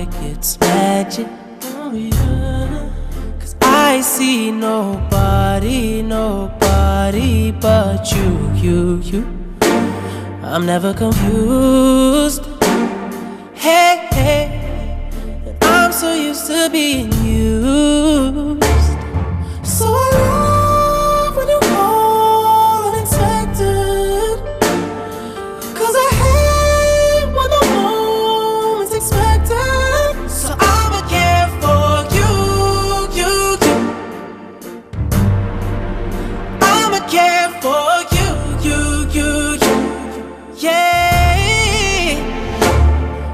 like it's magic. Oh yeah. 'Cause I see nobody but you. I'm never confused. Hey, and I'm so used to being used. So I love when you call unexpected, 'cause I hate when the moment's expected. So I'ma care for you. I'ma care for you. Yeah.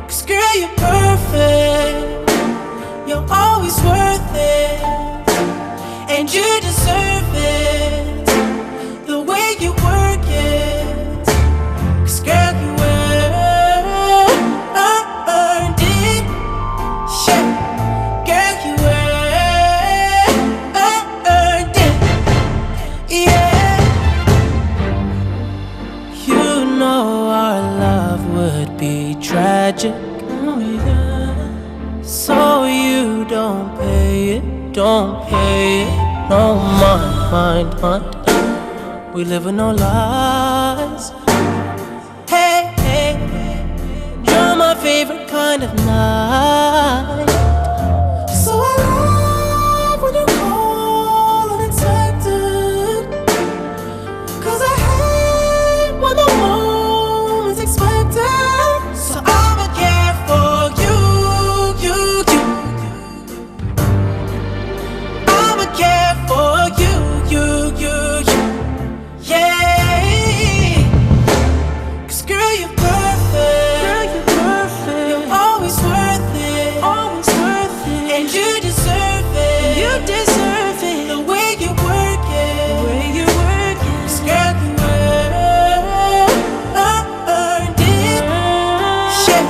'Cause girl, you're perfect. You're always worth it. And you deserve it, the way you work it. 'Cause girl, you earned it. Yeah. Girl, you earned it. Yeah. You know our love would be tragic. Oh yeah. So you don't pay it. No mind. We live with no lies. Hey, you're my favorite kind of night. So I love when you call unexpected, 'cause I hate when the moment's expected. So I'ma care for you. Care for you, yeah. 'Cause girl, you're perfect. You're always worth it. And you deserve it. The way you work it. 'Cause girl, you earned it. Yeah.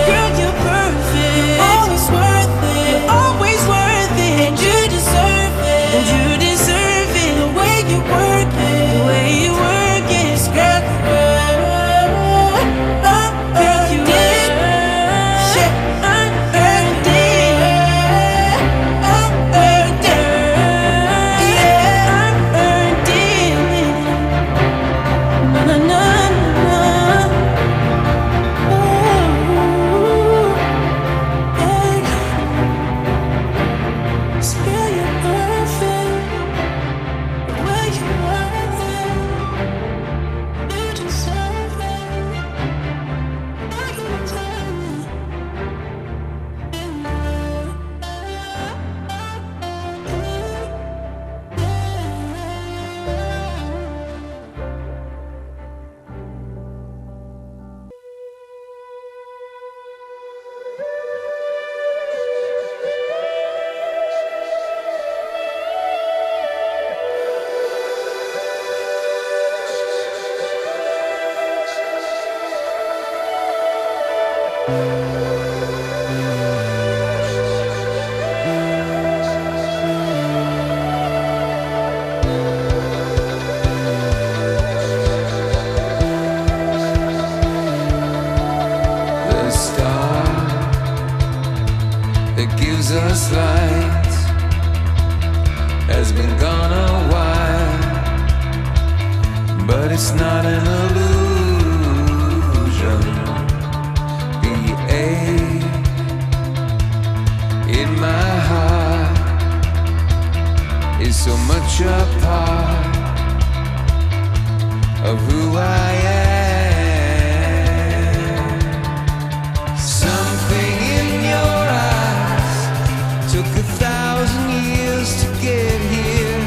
Girl, you earned it. Us light has been gone a while, but it's not an illusion. The ache in my heart is so much a part of who I am. Something in your eyes took 1,000 years to get here.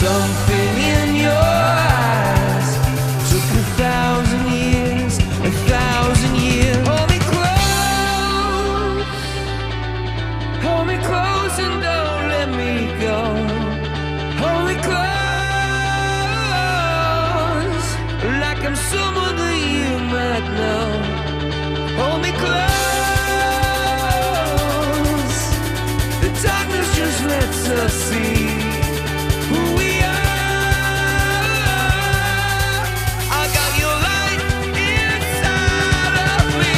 Something in your us see who we are. I got your light inside of me.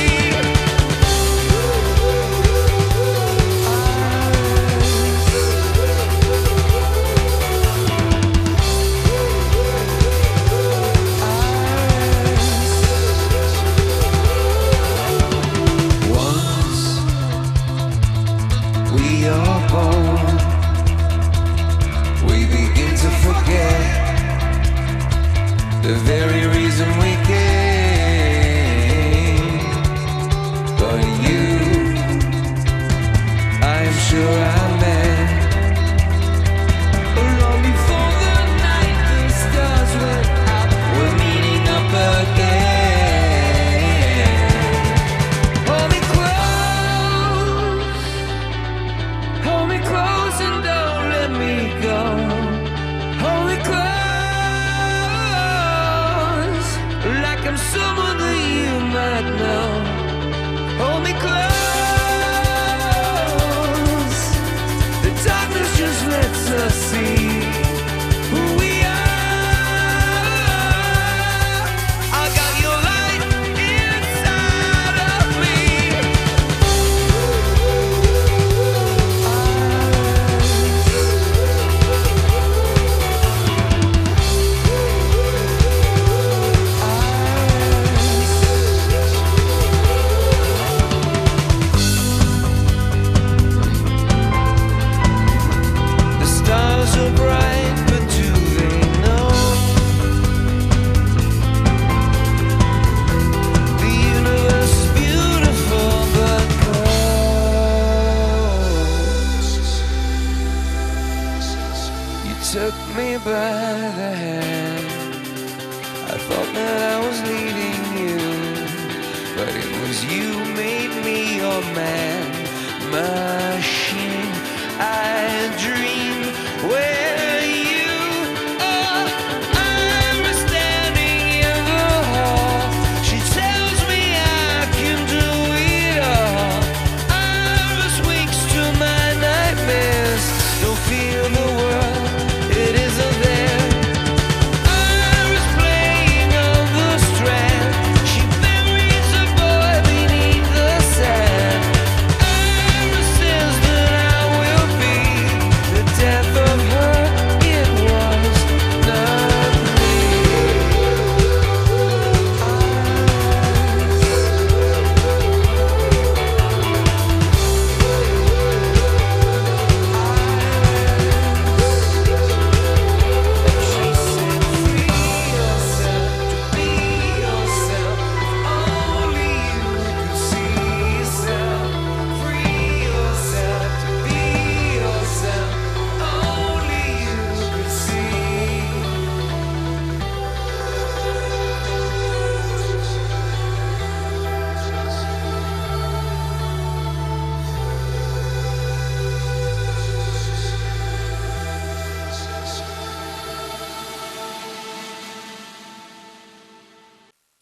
Once we are born, we begin to forget the very reason we came. But you, I am sure I met long before the night the stars went out. We're meeting up again. Hold me close and don't let me go. Hold me close, like I'm someone that you might know. Hold me close, the darkness just lets us see who we are. I got your light inside of me. The stars are bright, but do they know the universe is beautiful but close? You took me by the hand. I thought that I was leading you, but it was you made me your man. Machine, I dream where you are. I'm standing in the hall. She tells me I can do it all. Iris winks to my nightmares. Don't feel the world, it isn't there. Iris playing on the strand. She buries a boy beneath the sand. Iris says that I will be the death of her. It was not me. She said, free yourself to be yourself. Only you could see yourself. Free yourself to be yourself. Only you could see.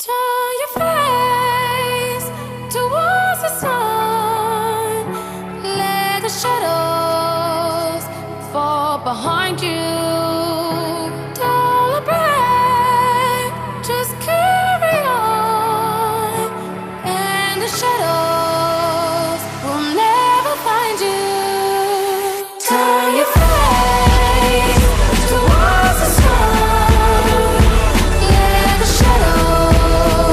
Turn your face towards the sun. Let the shadows fall behind you. Don't break, just carry on. And the shadows will never find you. Turn your face towards the sun. Let the shadows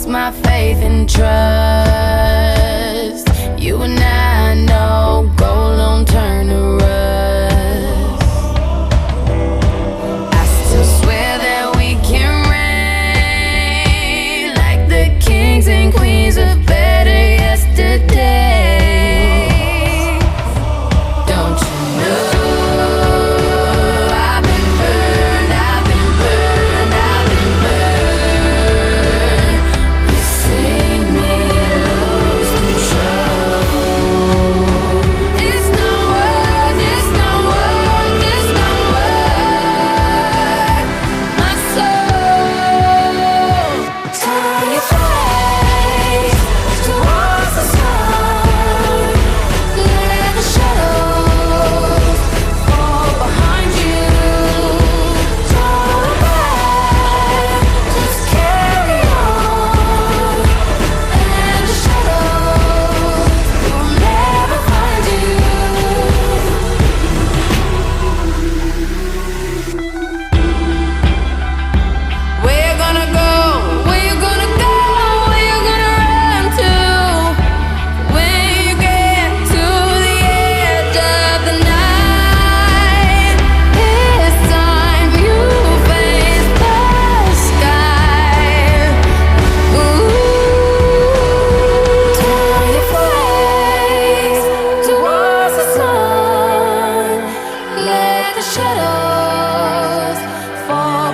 my faith and trust. You and I know gold don't turn to rust. I still swear that we can reign like the kings and queens of better yesterday. Don't you know?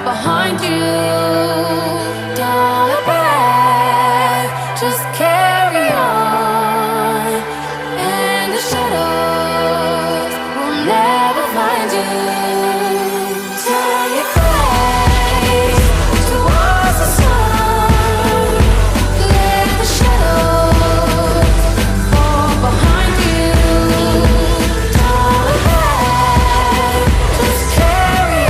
Behind you, dollar bag, just carry on, and the shadows will never find you. Turn your face towards the sun, let the shadows fall behind you. Dollar bag, just carry on.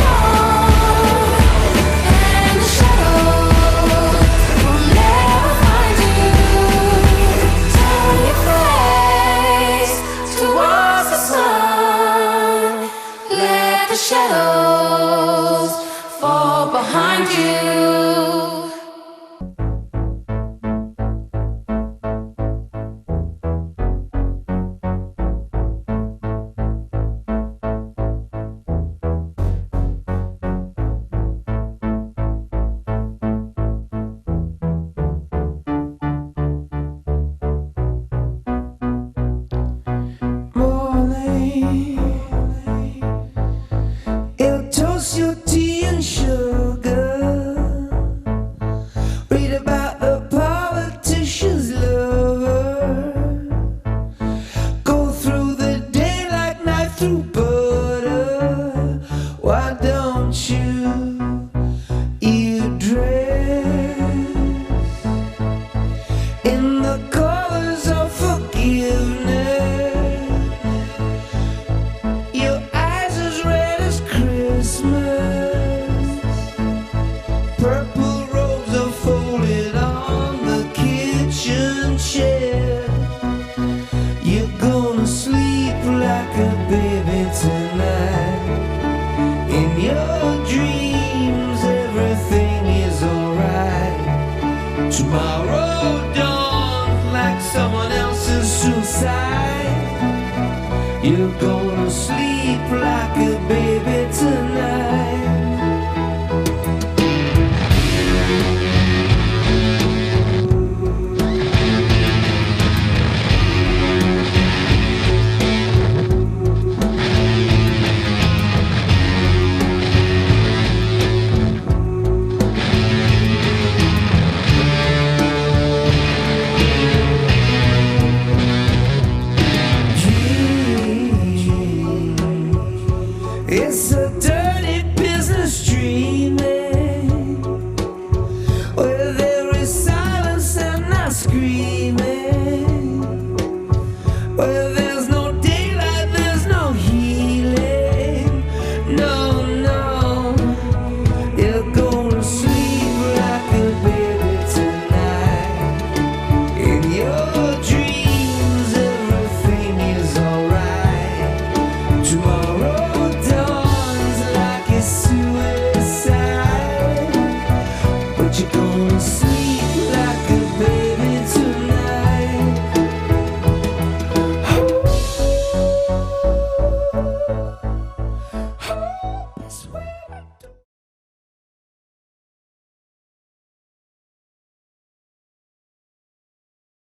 Shadows fall behind you. Your tea and sugar. Read about a politician's lover. Go through the day like knife through butter. Why don't you eat dress in the colors of forgiveness? Your eyes as red as Christmas. Purple robes are folded on the kitchen chair. You're gonna sleep like a baby tonight. In your dreams everything is alright. Tomorrow dawns like someone else's suicide. You're gonna sleep like a